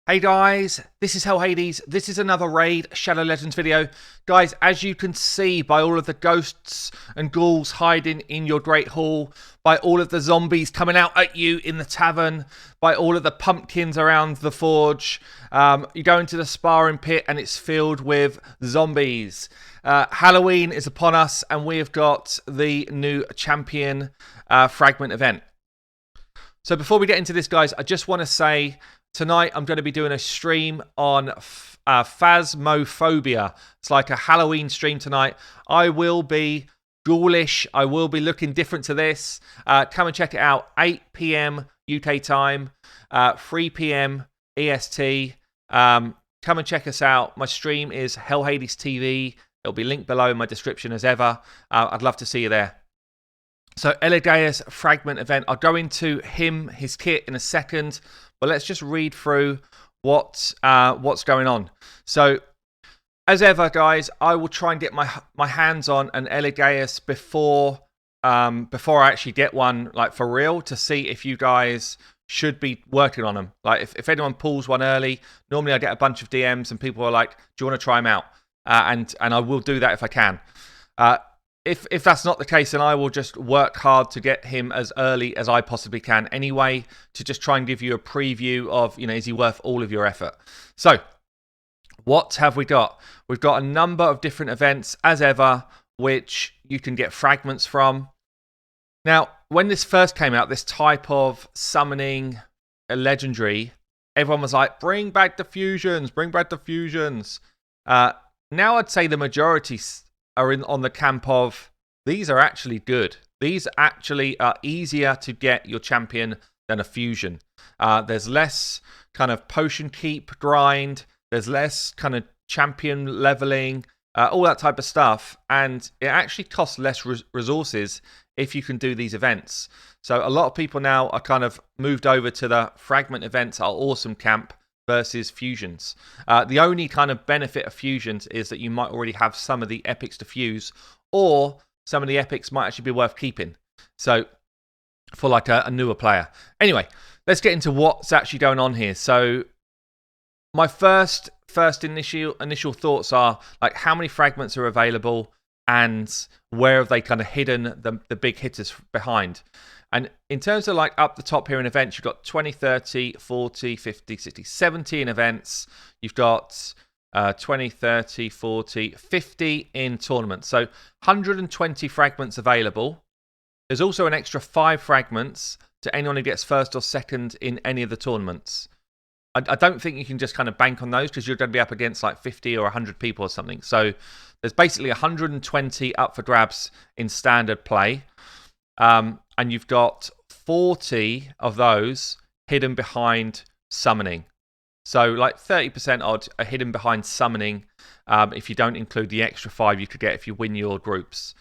Hey guys, this is Hell Hades. This is another Raid Shadow Legends video. Guys, as you can see by all of the ghosts and ghouls hiding in your Great Hall, by all of the zombies coming out at you in the tavern, by all of the pumpkins around the forge, you go into the sparring pit and it's filled with zombies. Halloween is upon us and we've got the new champion fragment event. So before we get into this, guys, I just want to say, tonight, I'm going to be doing a stream on Phasmophobia. It's like a Halloween stream tonight. I will be ghoulish. I will be looking different to this. Come and check it out. 8 p.m. UK time, 3 p.m. EST. Come and check us out. My stream is Hell Hades TV. It'll be linked below in my description as ever. I'd love to see you there. So Elegaius Fragment Event. I'll go into his kit in a second. But let's just read through what's going on. So, as ever, guys, I will try and get my hands on an Elegaius before I actually get one, like for real, to see if you guys should be working on them. Like, if anyone pulls one early, normally I get a bunch of DMs and people are like, "Do you want to try them out?" And I will do that if I can. If that's not the case, then I will just work hard to get him as early as I possibly can anyway, to just try and give you a preview of, is he worth all of your effort? So, what have we got? We've got a number of different events, as ever, which you can get fragments from. Now, when this first came out, this type of summoning a legendary, everyone was like, bring back the fusions, bring back the fusions. Now I'd say the majority are on the camp of, these are actually good. These actually are easier to get your champion than a fusion. There's less kind of potion keep grind. There's less kind of champion leveling, all that type of stuff. And it actually costs less resources if you can do these events. So a lot of people now are kind of moved over to the fragment events are awesome camp versus fusions. The only kind of benefit of fusions is that you might already have some of the epics to fuse, or some of the epics might actually be worth keeping. So for like a newer player. Anyway, let's get into what's actually going on here. So my first initial thoughts are like, how many fragments are available and where have they kind of hidden the big hitters behind? And in terms of like up the top here in events, you've got 20, 30, 40, 50, 60, 70 in events. You've got 20, 30, 40, 50 in tournaments. So 120 fragments available. There's also an extra 5 fragments to anyone who gets first or second in any of the tournaments. I don't think you can just kind of bank on those because you're going to be up against like 50 or 100 people or something. So there's basically 120 up for grabs in standard play. And you've got 40 of those hidden behind summoning. So like 30% odd are hidden behind summoning if you don't include the extra 5 you could get if you win your groups.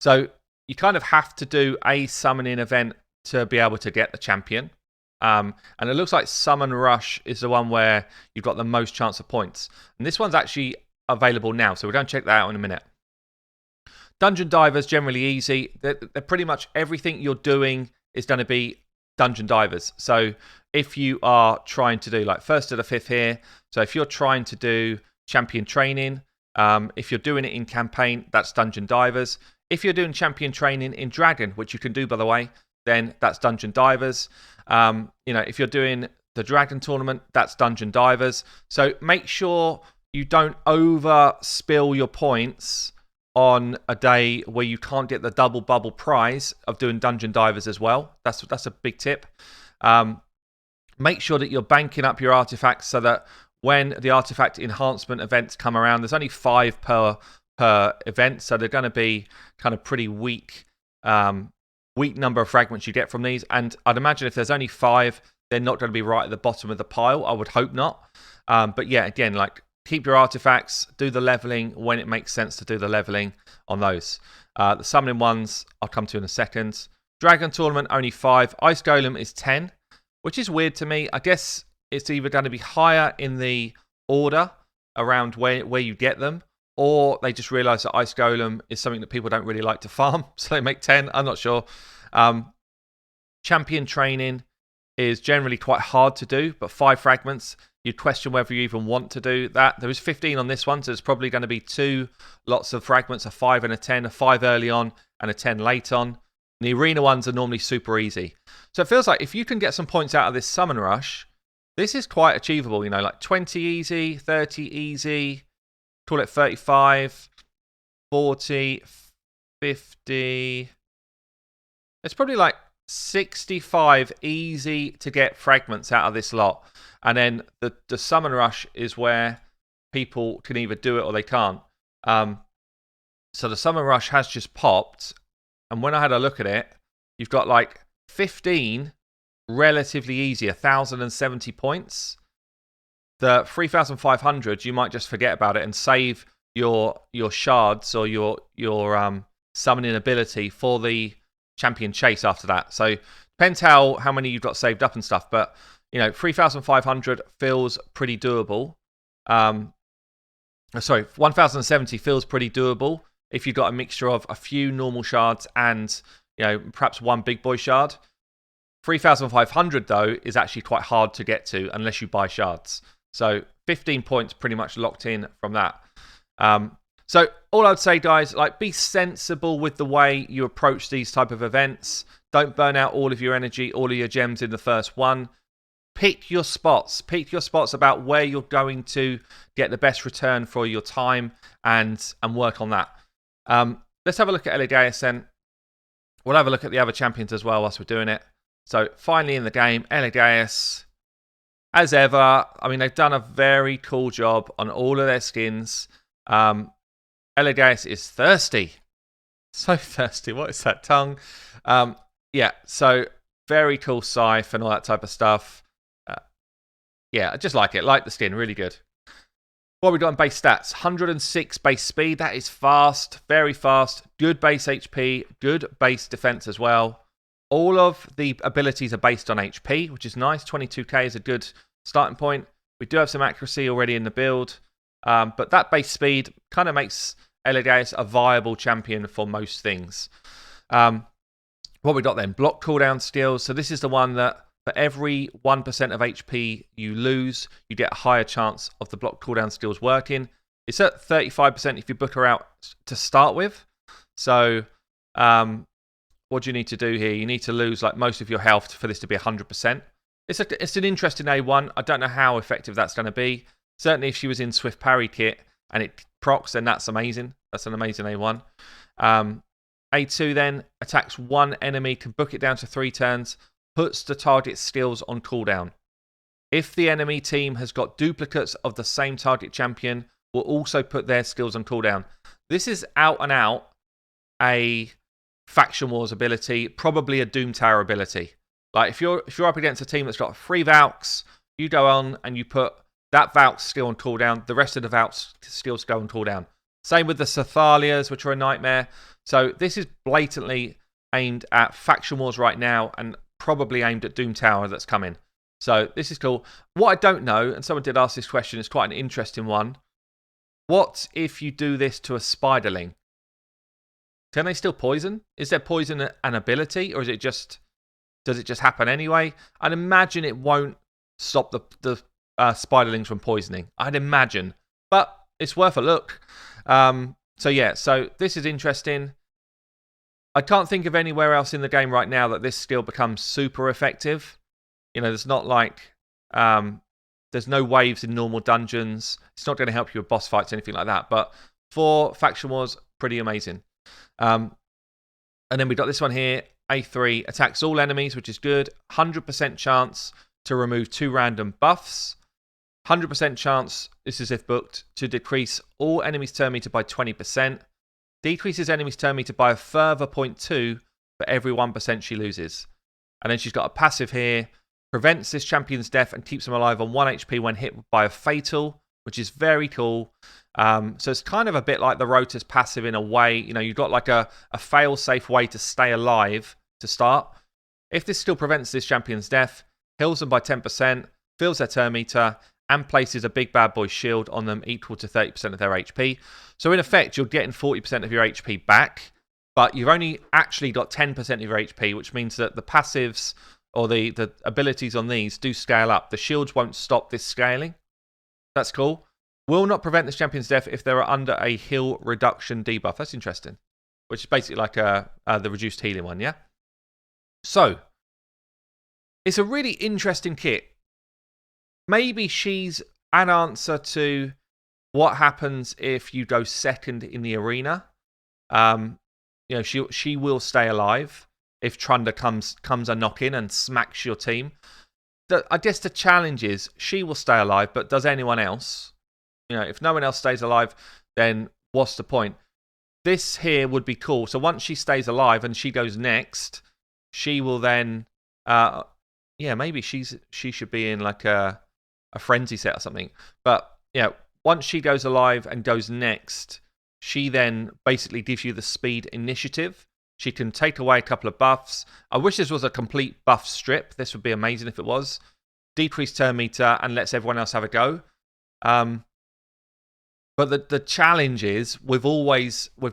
So you kind of have to do a summoning event to be able to get the champion. And it looks like Summon Rush is the one where you've got the most chance of points. And this one's actually available now, so we're going to check that out in a minute. Dungeon Divers, generally easy. They're pretty much everything you're doing is going to be Dungeon Divers. So if you are trying to do like 1st to the 5th here, so if you're trying to do champion training, if you're doing it in campaign, that's Dungeon Divers. If you're doing champion training in Dragon, which you can do by the way, then that's Dungeon Divers. If you're doing the Dragon tournament, that's Dungeon Divers. So make sure you don't over spill your points on a day where you can't get the double bubble prize of doing Dungeon Divers as well. That's a big tip. Make sure that you're banking up your artifacts so that when the artifact enhancement events come around, there's only 5 per event, so they're going to be kind of pretty weak number of fragments you get from these. And I'd imagine if there's only 5, they're not going to be right at the bottom of the pile. I would hope not. But yeah, again, like, keep your artifacts, do the leveling when it makes sense to do the leveling on those. The summoning ones I'll come to in a second. Dragon tournament, only 5. Ice Golem is 10, which is weird to me. I guess it's either going to be higher in the order around where you get them, or they just realise that Ice Golem is something that people don't really like to farm, so they make 10. I'm not sure. Champion training is generally quite hard to do, but 5 fragments, you'd question whether you even want to do that. There was 15 on this one, so there's probably going to be 2 lots of fragments, a 5 and a 10, a 5 early on and a 10 late on. And the arena ones are normally super easy. So it feels like if you can get some points out of this summon rush, this is quite achievable, you know, like 20 easy, 30 easy, call it 35, 40, 50. It's probably like 65 easy to get fragments out of this lot. And then the summon rush is where people can either do it or they can't. So the summon rush has just popped. And when I had a look at it, you've got like 15 relatively easy, 1,070 points. The 3,500, you might just forget about it and save your shards or your summoning ability for the champion chase after that. So depends how many you've got saved up and stuff, but you know, 3,500 feels pretty doable. Sorry, 1,070 feels pretty doable if you've got a mixture of a few normal shards and, you know, perhaps one big boy shard. 3,500 though is actually quite hard to get to unless you buy shards. So 15 points pretty much locked in from that. So all I'd say, guys, like, be sensible with the way you approach these type of events. Don't burn out all of your energy, all of your gems in the first one. Pick your spots. Pick your spots about where you're going to get the best return for your time and work on that. Let's have a look at Elegaius then. We'll have a look at the other champions as well whilst we're doing it. So finally in the game, Elegaius, as ever, I mean, they've done a very cool job on all of their skins. Elegaius is thirsty. So thirsty. What is that tongue? Yeah, so very cool scythe and all that type of stuff. Yeah, I just like it. Like the skin. Really good. What have we got in base stats? 106 base speed. That is fast. Very fast. Good base HP. Good base defense as well. All of the abilities are based on HP, which is nice. 22k is a good starting point. We do have some accuracy already in the build. But that base speed kind of makes Elegaius a viable champion for most things. What we got then? Block cooldown skills. So this is the one that for every 1% of HP you lose, you get a higher chance of the block cooldown skills working. It's at 35% if you book her out to start with. So what do you need to do here? You need to lose like most of your health for this to be 100%. It's an interesting A1. I don't know how effective that's going to be. Certainly if she was in Swift Parry kit and it procs, then that's amazing. That's an amazing A1. A2 then attacks one enemy, can book it down to 3 turns, puts the target's skills on cooldown. If the enemy team has got duplicates of the same target champion, will also put their skills on cooldown. This is out and out a Faction Wars ability, probably a Doom Tower ability. Like if you're up against a team that's got 3 Valks, you go on and you put that Valk's skill on cooldown, the rest of the Valk's skills go on cooldown. Same with the Sathalias, which are a nightmare. So this is blatantly aimed at Faction Wars right now and probably aimed at Doom Tower that's coming. So this is cool. What I don't know, and someone did ask this question, it's quite an interesting one. What if you do this to a Spiderling? Can they still poison? Is there poison an ability, or is it just, does it just happen anyway? I'd imagine it won't stop the Spiderlings from poisoning. I'd imagine, but it's worth a look. So yeah, so this is interesting. I can't think of anywhere else in the game right now that this skill becomes super effective. You know, there's not like, there's no waves in normal dungeons. It's not going to help you with boss fights, anything like that. But for Faction Wars, pretty amazing. And then we got this one here. A3 attacks all enemies, which is good. 100% chance to remove 2 random buffs. 100% chance, this is if booked, to decrease all enemies' turn meter by 20%. Decreases enemies' turn meter by a further 0.2 for every 1% she loses. And then she's got a passive here. Prevents this champion's death and keeps them alive on 1 HP when hit by a fatal, which is very cool. So it's kind of a bit like the Rota's passive in a way. You know, you've got like a fail-safe way to stay alive to start. If this still prevents this champion's death, heals them by 10%, fills their turn meter, and places a big bad boy shield on them equal to 30% of their HP. So in effect, you're getting 40% of your HP back, but you've only actually got 10% of your HP, which means that the passives or the abilities on these do scale up. The shields won't stop this scaling. That's cool. Will not prevent this champion's death if they are under a heal reduction debuff. That's interesting. Which is basically like the reduced healing one, yeah? So, it's a really interesting kit. Maybe she's an answer to what happens if you go second in the arena. She will stay alive if Trunda comes a knock in and smacks your team. I guess the challenge is she will stay alive, but does anyone else? If no one else stays alive, then what's the point? This here would be cool. So once she stays alive and she goes next, she will then, maybe she should be in like a frenzy set or something. But once she goes alive and goes next, she then basically gives you the speed initiative. She can take away a couple of buffs. I wish this was a complete buff strip. This would be amazing if it was. Decrease turn meter and lets everyone else have a go. But the challenge is, with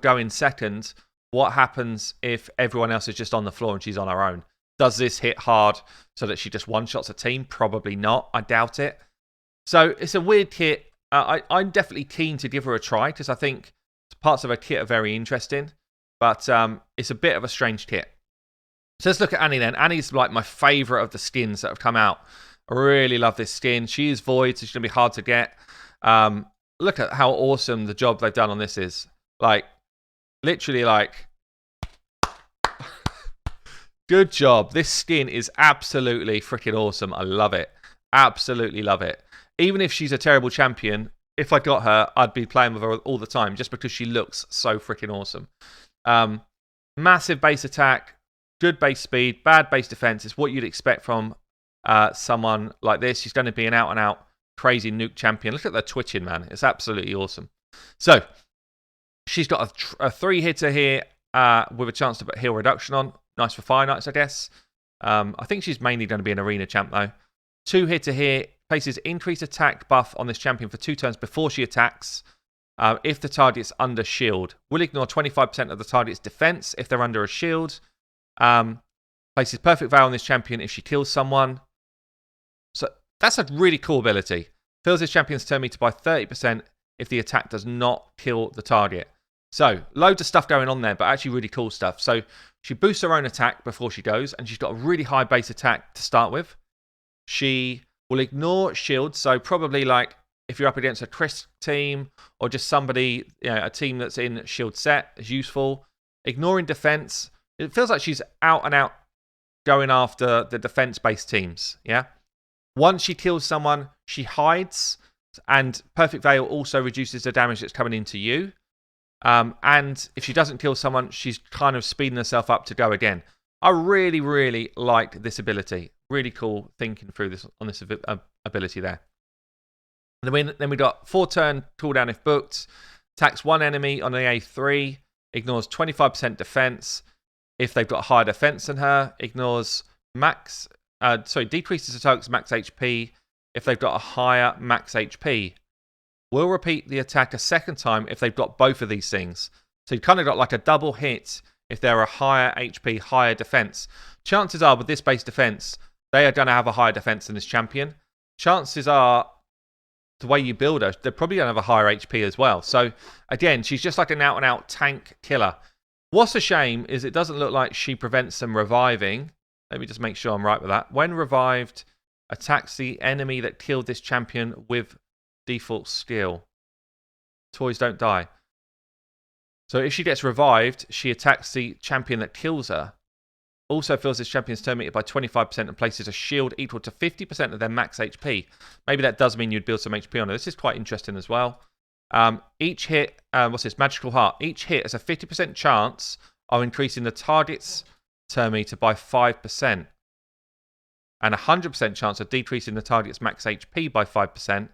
going second, what happens if everyone else is just on the floor and she's on her own? Does this hit hard so that she just one-shots a team? Probably not. I doubt it. So it's a weird kit. I'm definitely keen to give her a try because I think parts of her kit are very interesting. But it's a bit of a strange kit. So let's look at Annie then. Annie's like my favourite of the skins that have come out. I really love this skin. She is void, so she's going to be hard to get. Look at how awesome the job they've done on this is. Like, literally like... Good job. This skin is absolutely freaking awesome. I love it. Absolutely love it. Even if she's a terrible champion, if I got her, I'd be playing with her all the time just because she looks so freaking awesome. Massive base attack, good base speed, bad base defense is what you'd expect from someone like this. She's going to be an out-and-out crazy nuke champion. Look at the twitching, man. It's absolutely awesome. So, she's got a 3-hitter here with a chance to put heal reduction on. Nice for Fire Knights, I guess. I think she's mainly going to be an arena champ, though. 2-hitter here places increased attack buff on this champion for 2 turns before she attacks. If the target's under shield, will ignore 25% of the target's defense if they're under a shield. Places perfect veil on this champion if she kills someone. So that's a really cool ability. Fills this champion's turn meter by 30% if the attack does not kill the target. So loads of stuff going on there, but actually really cool stuff. So she boosts her own attack before she goes, and she's got a really high base attack to start with. She will ignore shields, so probably like if you're up against a Chris team or just somebody, a team that's in shield set is useful. Ignoring defense. It feels like she's out and out going after the defense-based teams, yeah? Once she kills someone, she hides, and Perfect Veil also reduces the damage that's coming into you. And if she doesn't kill someone, she's kind of speeding herself up to go again. I really, really like this ability. Really cool thinking through this on this ability there. And then we got 4-turn cooldown if booked. Attacks one enemy on an A3. Ignores 25% defense if they've got higher defense than her. Ignores decreases the target's max HP if they've got a higher max HP. Will repeat the attack a second time if they've got both of these things. So you've kind of got like a double hit if they're a higher HP, higher defense. Chances are with this base defense, they are going to have a higher defense than this champion. Chances are, the way you build her, they're probably going to have a higher HP as well. So again, she's just like an out-and-out tank killer. What's a shame is it doesn't look like she prevents them reviving. Let me just make sure I'm right with that. When revived, attacks the enemy that killed this champion with default skill. Toys don't die. So if she gets revived, she attacks the champion that kills her. Also fills this champion's turn meter by 25% and places a shield equal to 50% of their max HP. Maybe that does mean you'd build some HP on her. This is quite interesting as well. Each hit, what's this? Magical Heart. Each hit has a 50% chance of increasing the target's turn meter by 5%. And a 100% chance of decreasing the target's max HP by 5%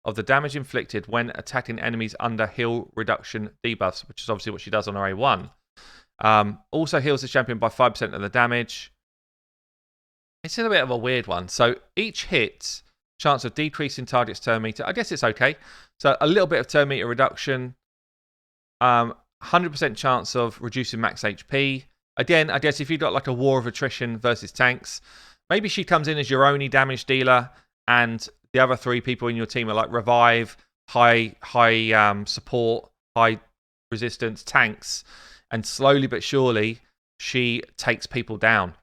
of the damage inflicted when attacking enemies under heal reduction debuffs, which is obviously what she does on her A1. Also heals the champion by 5% of the damage. It's in a bit of a weird one. So each hit, chance of decreasing target's turn meter. I guess it's okay. So a little bit of turn meter reduction. 100% chance of reducing max HP. Again, I guess if you've got like a war of attrition versus tanks, maybe she comes in as your only damage dealer, and the other 3 people in your team are like revive, high support, high resistance tanks, and slowly but surely she takes people down.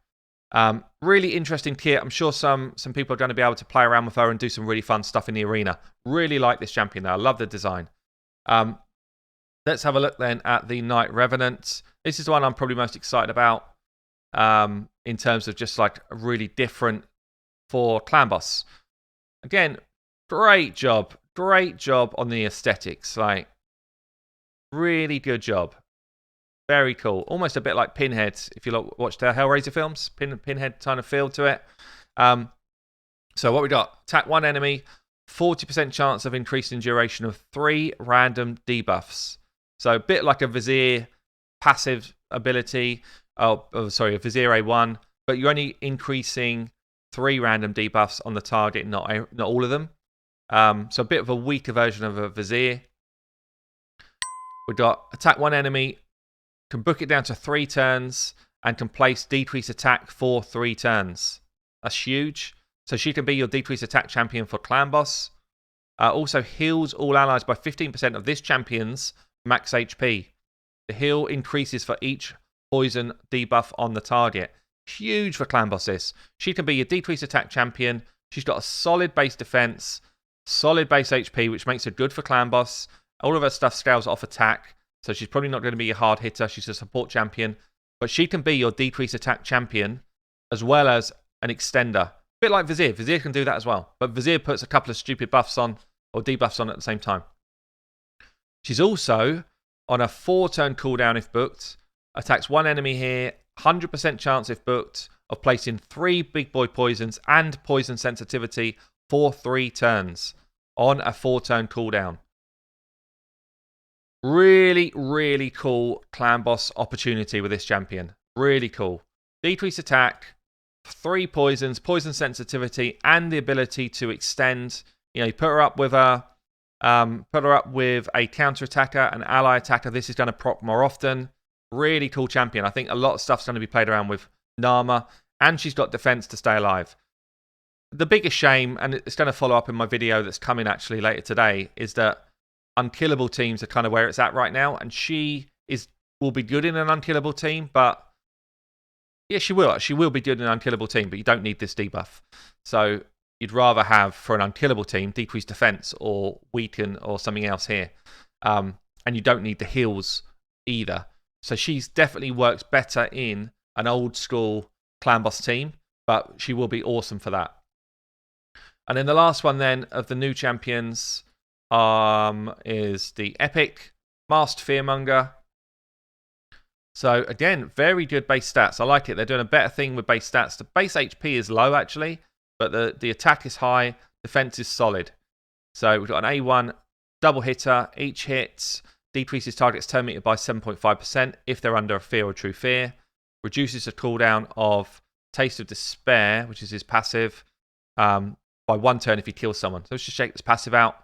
Really interesting kit. I'm sure some people are going to be able to play around with her and do some really fun stuff in the arena. Really like this champion though. I love the design. Let's have a look then at the Knight Revenant. This is the one I'm probably most excited about in terms of just like really different for Clan Boss. Again, great job on the aesthetics. Like, really good job. Very cool. Almost a bit like Pinhead, if you watch the Hellraiser films. Pinhead kind of feel to it. So what we got? Attack 1 enemy, 40% chance of increasing duration of 3 random debuffs. So a bit like a Vizier passive ability. A Vizier A1. But you're only increasing 3 random debuffs on the target, not all of them. So a bit of a weaker version of a Vizier. We've got attack 1 enemy, can book it down to 3 turns, and can place decrease attack for 3 turns. That's huge. So she can be your decrease attack champion for Clan Boss. Also heals all allies by 15% of this champion's max HP. The heal increases for each poison debuff on the target. Huge for Clan Boss this. She can be your decrease attack champion. She's got a solid base defense, solid base HP, which makes her good for Clan Boss. All of her stuff scales off attack, so she's probably not going to be a hard hitter. She's a support champion. But she can be your decrease attack champion, as well as an extender. A bit like Vizier. Vizier can do that as well. But Vizier puts a couple of stupid buffs on, or debuffs on at the same time. She's also on a 4-turn cooldown if booked. Attacks 1 enemy here. 100% chance if booked of placing 3 big boy poisons and poison sensitivity for 3 turns on a 4-turn cooldown. Really, really cool Clan Boss opportunity with this champion. Really cool. Decrease attack, 3 poisons, poison sensitivity, and the ability to extend. You know, you put her up with a counter attacker, an ally attacker. This is going to proc more often. Really cool champion. I think a lot of stuff's going to be played around with Nama, and she's got defense to stay alive. The biggest shame, and it's going to follow up in my video that's coming actually later today, is that unkillable teams are kind of where it's at right now, and she will be good in an unkillable team, but yeah, she will be good in an unkillable team, but you don't need this debuff. So you'd rather have, for an unkillable team, decreased defense or weaken or something else here, and you don't need the heals either. So she's definitely works better in an old school Clan Boss team, but she will be awesome for that. And then the last one then of the new champions is the Epic Masked Fearmonger. So again, very good base stats. I like it. They're doing a better thing with base stats. The base HP is low actually, but the attack is high. Defense is solid. So we've got an A1 double hitter. Each hit decreases target's turn meter by 7.5% if they're under a fear or true fear. Reduces the cooldown of Taste of Despair, which is his passive, by 1 turn if he kills someone. So let's just check this passive out.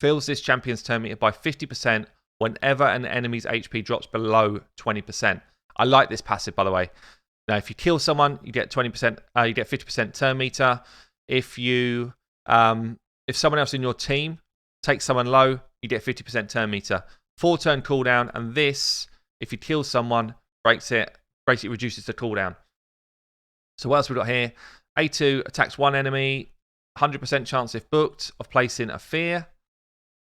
Fills this champion's turn meter by 50% whenever an enemy's HP drops below 20%. I like this passive, by the way. Now, if you kill someone, you get 20%. You get 50% turn meter. If someone else in your team takes someone low, you get 50% turn meter. 4-turn cooldown, and this, if you kill someone, basically reduces the cooldown. So what else we got here? A2 attacks 1 enemy, 100% chance if booked of placing a fear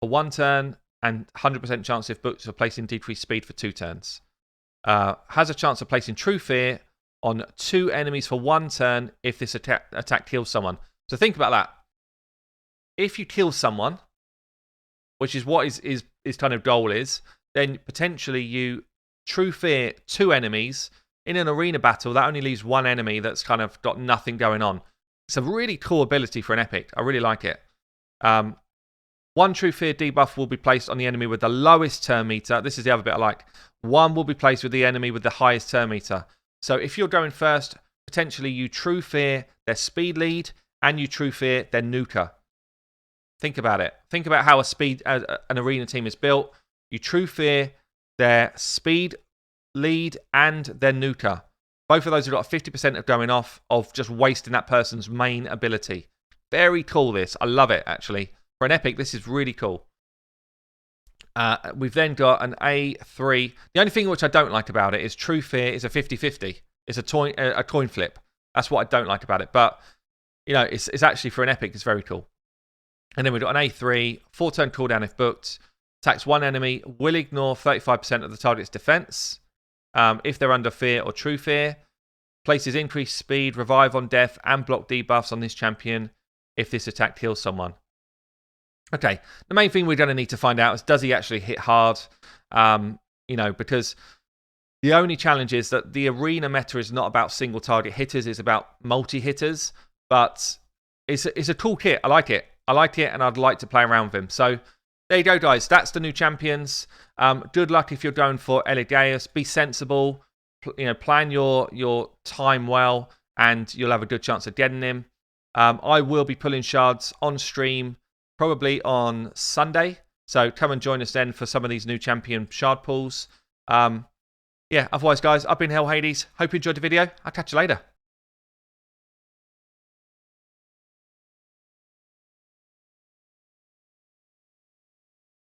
for 1 turn, and 100% chance if booked of placing decreased speed for 2 turns. Has a chance of placing true fear on 2 enemies for 1 turn if this attack kills someone. So think about that. If you kill someone, which is what his kind of goal is, then potentially you true fear 2 enemies in an arena battle. That only leaves 1 enemy that's kind of got nothing going on. It's a really cool ability for an epic. I really like it. 1 true fear debuff will be placed on the enemy with the lowest turn meter. This is the other bit I like. 1 will be placed with the enemy with the highest turn meter. So if you're going first, potentially you true fear their speed lead and you true fear their nuker. Think about it. Think about how an arena team is built. You true fear their speed lead and their nuker. Both of those have got a 50% of going off of just wasting that person's main ability. Very cool, this. I love it, actually. For an epic, this is really cool. We've then got an A3. The only thing which I don't like about it is True Fear is a 50-50. It's a coin flip. That's what I don't like about it. But, you know, it's actually, for an epic, it's very cool. And then we've got an A3, 4-turn cooldown if booked. Attacks one enemy, will ignore 35% of the target's defense. If they're under fear or True Fear. Places increased speed, revive on death, and block debuffs on this champion if this attack kills someone. Okay, the main thing we're going to need to find out is, does he actually hit hard? You know, because the only challenge is that the arena meta is not about single target hitters, it's about multi-hitters. But it's a cool kit. I like it. I like it, and I'd like to play around with him. So there you go, guys. That's the new champions. Good luck if you're going for Elegaius. Be sensible. You know, plan your time well, and you'll have a good chance of getting him. I will be pulling shards on stream probably on Sunday. So come and join us then for some of these new champion shard pulls. Yeah, otherwise, guys, I've been Hell Hades. Hope you enjoyed the video. I'll catch you later.